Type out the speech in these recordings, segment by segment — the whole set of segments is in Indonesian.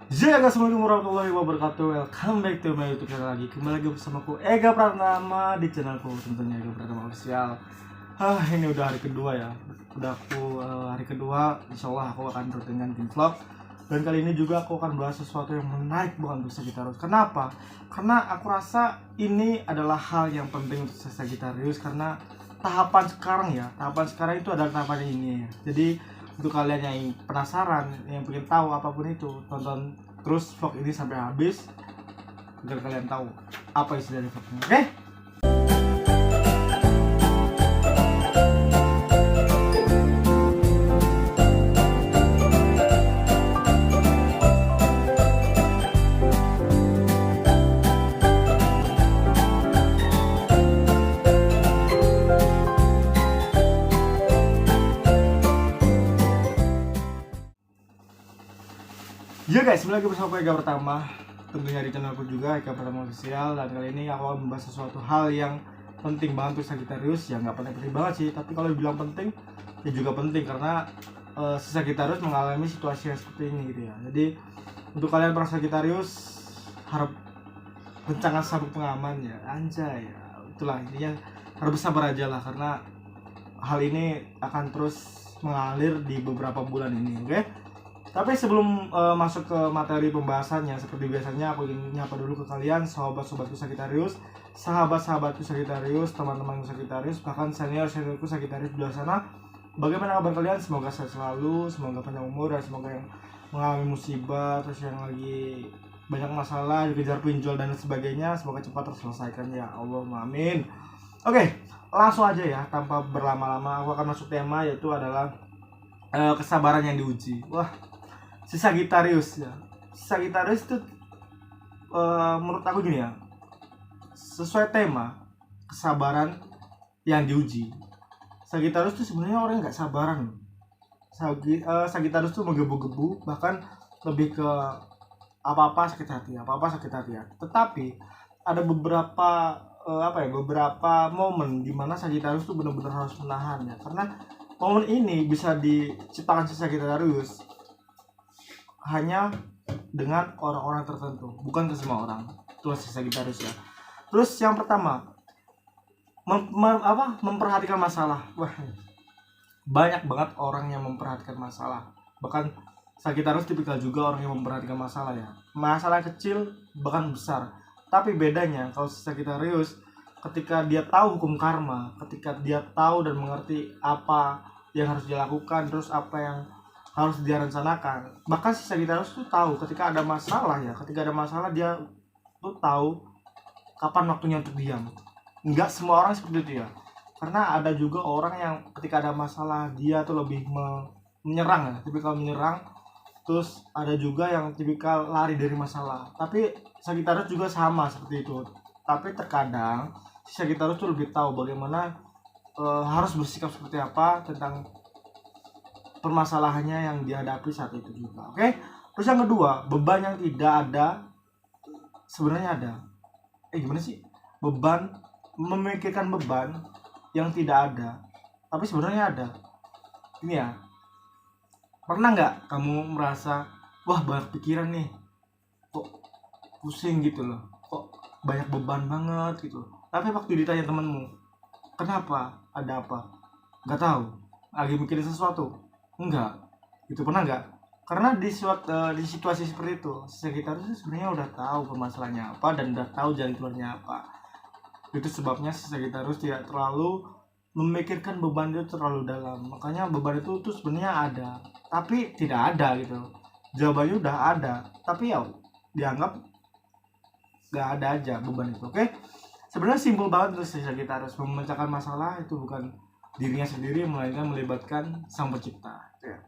Assalamualaikum warahmatullahi wabarakatuh. Welcome back to my YouTube channel lagi. Kembali lagi bersamaku Ega Pratama di channelku tentunya Ega Pratama Official. Ini udah hari kedua ya. Hari kedua. Insya Allah aku akan rutin tim vlog. Dan kali ini juga aku akan bahas sesuatu yang menarik banget untuk Sagittarius. Kenapa? Karena aku rasa ini adalah hal yang penting untuk Sagittarius karena tahapan sekarang itu adalah tahapan ini. Jadi untuk kalian yang penasaran, yang pengen tahu apapun itu, tonton terus vlog ini sampai habis agar kalian tahu apa isi dari vlognya. Oke? Ya guys, kembali lagi bersama Ega Pertama. Tentunya di channelku juga Ega Pertama Official. Dan kali ini aku akan membahas sesuatu hal yang penting banget untuk Sagittarius. Ya nggak penting-penting banget sih, tapi kalau dibilang penting ya juga penting karena Sagittarius mengalami situasi yang seperti ini gitu ya. Jadi untuk kalian para Sagittarius harap rencangan sabuk pengaman ya, anjay ya. Itulah intinya, harus bersabar aja lah karena hal ini akan terus mengalir di beberapa bulan ini, oke? Tapi sebelum masuk ke materi pembahasannya, seperti biasanya aku ingin nyapa dulu ke kalian, sobat-sobatku Sagittarius, sahabat-sahabatku Sagittarius, teman-temanku Sagittarius, bahkan senior-seniorku Sagittarius di luar sana. Bagaimana kabar kalian? Semoga sehat selalu, semoga panjang umur, dan semoga yang mengalami musibah, terus yang lagi banyak masalah, dikejar pinjol dan sebagainya, semoga cepat terselesaikan ya Allah, amin. Oke, langsung aja ya, tanpa berlama-lama, aku akan masuk tema, yaitu adalah kesabaran yang diuji. Wah, si Sagittarius ya. Sagittarius itu menurut aku gini ya, sesuai tema kesabaran yang diuji. Sagittarius itu sebenarnya orang yang nggak sabaran. Sagittarius itu menggebu-gebu, bahkan lebih ke apa-apa sakit hati ya. Tetapi ada beberapa beberapa momen di mana Sagittarius itu benar-benar harus menahan ya, karena momen ini bisa diciptakan si Sagittarius hanya dengan orang-orang tertentu, bukan ke semua orang. Itulah si Sagittarius ya. Terus yang pertama, memperhatikan masalah. Wah, banyak banget orang yang memperhatikan masalah. Bahkan Sagittarius tipikal juga orang yang memperhatikan masalah ya. Masalah kecil bahkan besar. Tapi bedanya kalau si Sagittarius, ketika dia tahu hukum karma, ketika dia tahu dan mengerti apa yang harus dilakukan, terus apa yang harus dia rencanakan. Bahkan si Sagittarius tuh tahu ketika ada masalah ya, dia tuh tahu kapan waktunya untuk diam. Enggak semua orang seperti itu ya, karena ada juga orang yang ketika ada masalah dia tuh lebih menyerang ya, tipikal menyerang. Terus ada juga yang tipikal lari dari masalah. Tapi Sagittarius juga sama seperti itu. Tapi terkadang si Sagittarius tuh lebih tahu bagaimana harus bersikap seperti apa tentang permasalahannya yang dihadapi saat itu juga. Oke? Terus yang kedua, beban yang tidak ada sebenarnya ada. Gimana sih? Memikirkan beban yang tidak ada, tapi sebenarnya ada. Ini ya. Pernah nggak kamu merasa, wah banyak pikiran nih, kok pusing gitu loh, kok banyak beban banget gitu. Tapi waktu ditanya temenmu, kenapa? Ada apa? Nggak tahu. Lagi mikirin sesuatu? Enggak. Itu pernah nggak? Karena di situasi seperti itu, Sagittarius sebenarnya udah tahu permasalahannya apa dan udah tahu jalan keluarnya apa. Itu sebabnya Sagittarius tidak terlalu memikirkan beban itu terlalu dalam. Makanya beban itu tuh sebenarnya ada, tapi tidak ada gitu. Jawabannya udah ada, tapi ya dianggap nggak ada aja beban itu. Oke? Sebenarnya simpel banget untuk Sagittarius. Memecahkan masalah itu bukan dirinya sendiri, melainkan melibatkan sang pencipta ya.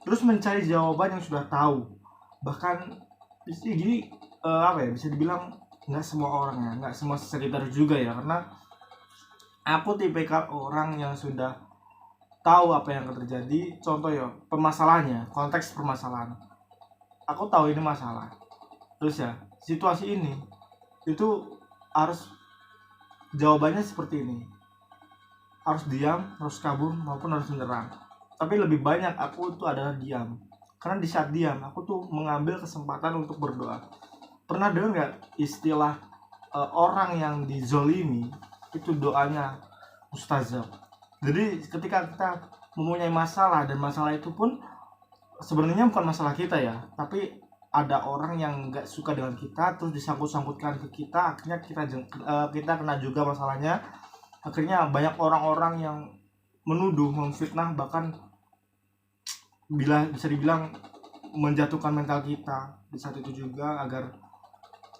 Terus mencari jawaban yang sudah tahu, bahkan gini bisa dibilang nggak semua orang ya, nggak semua Sagittarius juga ya, karena aku tipikal orang yang sudah tahu apa yang akan terjadi. Contoh ya, permasalahannya, konteks permasalahan, aku tahu ini masalah, terus ya situasi ini itu harus jawabannya seperti ini, harus diam, harus kabur, maupun harus menyerang. Tapi lebih banyak aku itu adalah diam. Karena di saat diam aku tuh mengambil kesempatan untuk berdoa. Pernah dengar nggak istilah orang yang dizolimi itu doanya mustajab? Jadi ketika kita mempunyai masalah, dan masalah itu pun sebenarnya bukan masalah kita ya, tapi ada orang yang nggak suka dengan kita terus disangkut-sangkutkan ke kita, akhirnya kita kena juga masalahnya. Akhirnya banyak orang-orang yang menuduh, memfitnah, bahkan bisa dibilang menjatuhkan mental kita di saat itu juga agar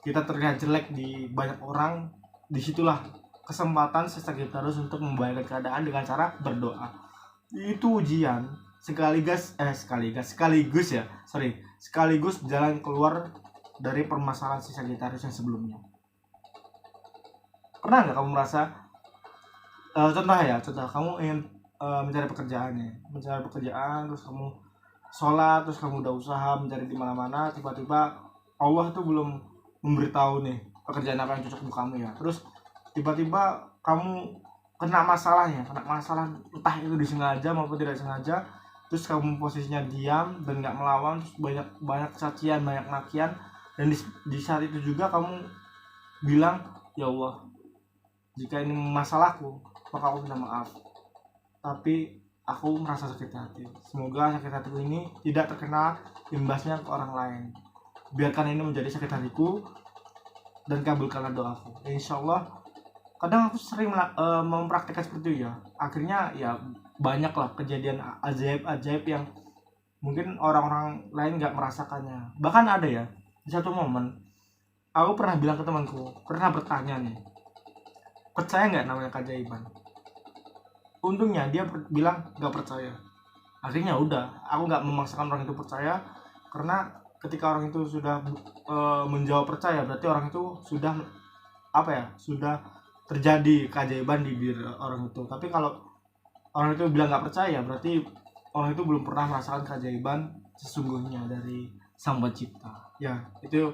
kita terlihat jelek di banyak orang. Disitulah kesempatan Sagittarius untuk membaikkan keadaan dengan cara berdoa. Itu ujian sekaligus jalan keluar dari permasalahan si Sagittarius yang sebelumnya. Pernah nggak kamu merasa contoh kamu ingin mencari pekerjaan, terus kamu sholat, terus kamu udah usaha mencari di mana-mana, tiba-tiba Allah tuh belum memberitahu nih pekerjaan apa yang cocok untuk kamu ya. Terus tiba-tiba kamu kena masalah, entah itu disengaja maupun tidak sengaja. Terus kamu posisinya diam dan nggak melawan, terus banyak kecacian, banyak makian, dan di saat itu juga kamu bilang, ya Allah, jika ini masalahku maka aku minta maaf, tapi aku merasa sakit hati. Semoga sakit hatiku ini tidak terkena imbasnya ke orang lain. Biarkan ini menjadi sakit hatiku dan kabulkanlah doaku. Insya Allah. Kadang aku sering mempraktikkan seperti itu ya. Akhirnya ya banyaklah kejadian ajaib-ajaib yang mungkin orang-orang lain nggak merasakannya. Bahkan ada ya, di satu momen aku pernah bilang ke temanku, pernah bertanya nih, percaya nggak namanya keajaiban? Untungnya dia bilang nggak percaya. Akhirnya udah, aku nggak memaksakan orang itu percaya, karena ketika orang itu sudah menjawab percaya, berarti orang itu sudah sudah terjadi keajaiban di diri orang itu. Tapi kalau orang itu bilang nggak percaya, berarti orang itu belum pernah merasakan keajaiban sesungguhnya dari Sang Pencipta. Ya, itu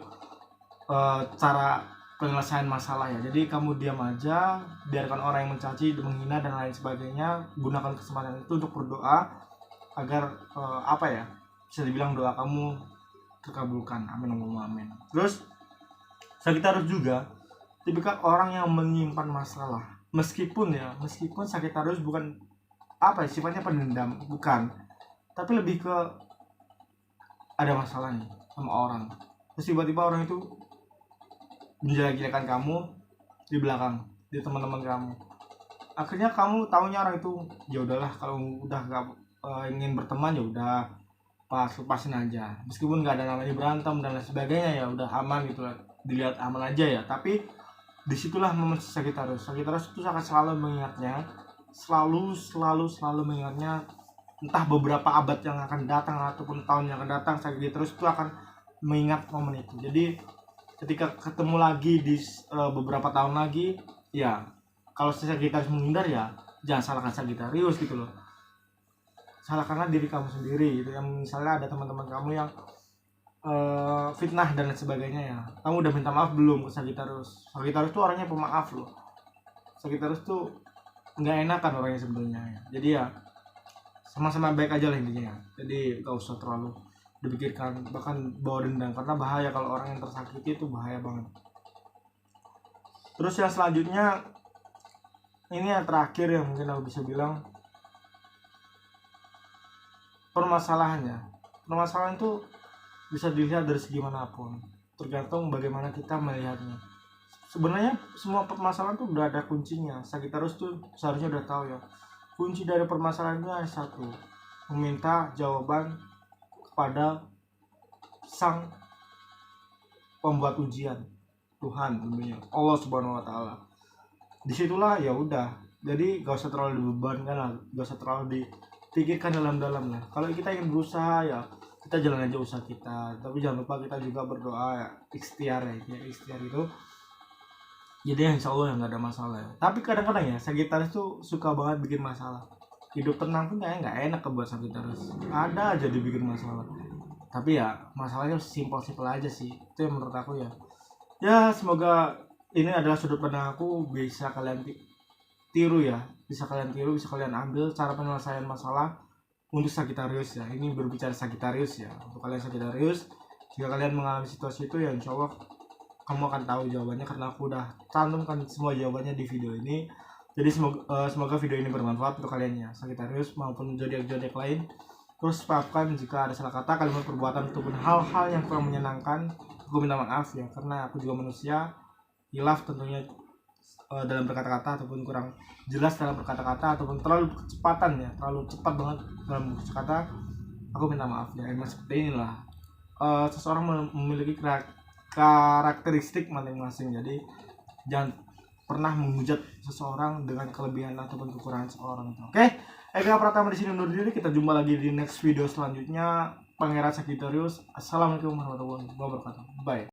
cara penyelesaian masalah ya. Jadi kamu diam aja, biarkan orang yang mencaci, menghina dan lain sebagainya. Gunakan kesempatan itu untuk berdoa agar bisa dibilang doa kamu terkabulkan. Amin, amin. Terus Sagittarius juga tipikal orang yang menyimpan masalah. Meskipun Sagittarius bukan sifatnya pendendam, bukan, tapi lebih ke ada masalah nih sama orang, terus tiba-tiba orang itu menjelek-jelekan kamu di belakang, di teman-teman kamu. Akhirnya kamu taunya orang itu ya udahlah, kalau udah nggak ingin berteman ya udah lepasin aja, meskipun nggak ada namanya berantem dan lain sebagainya, ya udah aman gitu lah, dilihat aman aja ya. Tapi disitulah momen Sagittarius itu akan selalu mengingatnya, selalu mengingatnya, entah beberapa abad yang akan datang ataupun tahun yang akan datang, Sagittarius itu akan mengingat momen itu. Jadi ketika ketemu lagi di beberapa tahun lagi, ya kalau Sagittarius menghindar, ya jangan salahkan Sagittarius gitu loh, salahkanlah diri kamu sendiri gitu. Yang misalnya ada teman-teman kamu yang fitnah dan lain sebagainya, ya kamu udah minta maaf belum ke Sagittarius? Sagittarius tuh orangnya pemaaf loh. Sagittarius tuh nggak enakan orangnya sebenarnya ya. Jadi ya sama-sama baik aja lah intinya. Jadi gak usah terlalu dipikirkan, bahkan bawa dendam, karena bahaya kalau orang yang tersakiti itu bahaya banget. Terus yang selanjutnya, ini yang terakhir yang mungkin aku bisa bilang, permasalahan itu bisa dilihat dari segi manapun, tergantung bagaimana kita melihatnya. Sebenarnya semua permasalahan tuh udah ada kuncinya. Sagittarius tuh seharusnya udah tahu ya, kunci dari permasalahan itu hanya satu, meminta jawaban kepada Sang pembuat ujian, Tuhan, tentunya Allah Subhanahu Wa Taala. Disitulah ya udah, jadi gak usah terlalu dibebankan lah, gak usah terlalu dipikirkan dalam-dalam lah. Kalau kita ingin berusaha, ya kita jalan aja usaha kita, tapi jangan lupa kita juga berdoa ya, ikhtiar itu. Jadi insya Allah nggak ada masalah ya. Tapi kadang-kadang ya Sagittarius tuh suka banget bikin masalah. Hidup tenang pun kayaknya nggak enak buat Sagittarius, ada aja dibikin masalah. Tapi ya masalahnya simpel-simpel aja sih, itu yang menurut aku ya. Ya semoga ini adalah sudut pandang aku, bisa kalian tiru ya, bisa kalian ambil cara penyelesaian masalah untuk Sagittarius ya, ini berbicara Sagittarius ya. Untuk kalian Sagittarius, jika kalian mengalami situasi itu ya insya Allah kamu akan tahu jawabannya, karena aku udah cantumkan semua jawabannya di video ini. Jadi semoga video ini bermanfaat untuk kalian ya Sagittarius maupun zodiak-zodiak lain. Terus maafkan jika ada salah kata, kalimat, perbuatan ataupun hal-hal yang kurang menyenangkan. Aku minta maaf ya, karena aku juga manusia, hilaf tentunya dalam berkata-kata ataupun kurang jelas dalam berkata-kata ataupun terlalu kecepatan ya, terlalu cepat banget dalam berkata. Aku minta maaf ya. Emang seperti inilah seseorang memiliki karakteristik masing-masing. Jadi jangan pernah menghujat seseorang dengan kelebihan ataupun kekurangan seseorang. Oke, Eka Pratama di sini undur diri. Kita jumpa lagi di next video selanjutnya. Pangeran Sagittarius. Assalamualaikum warahmatullahi wabarakatuh. Bye.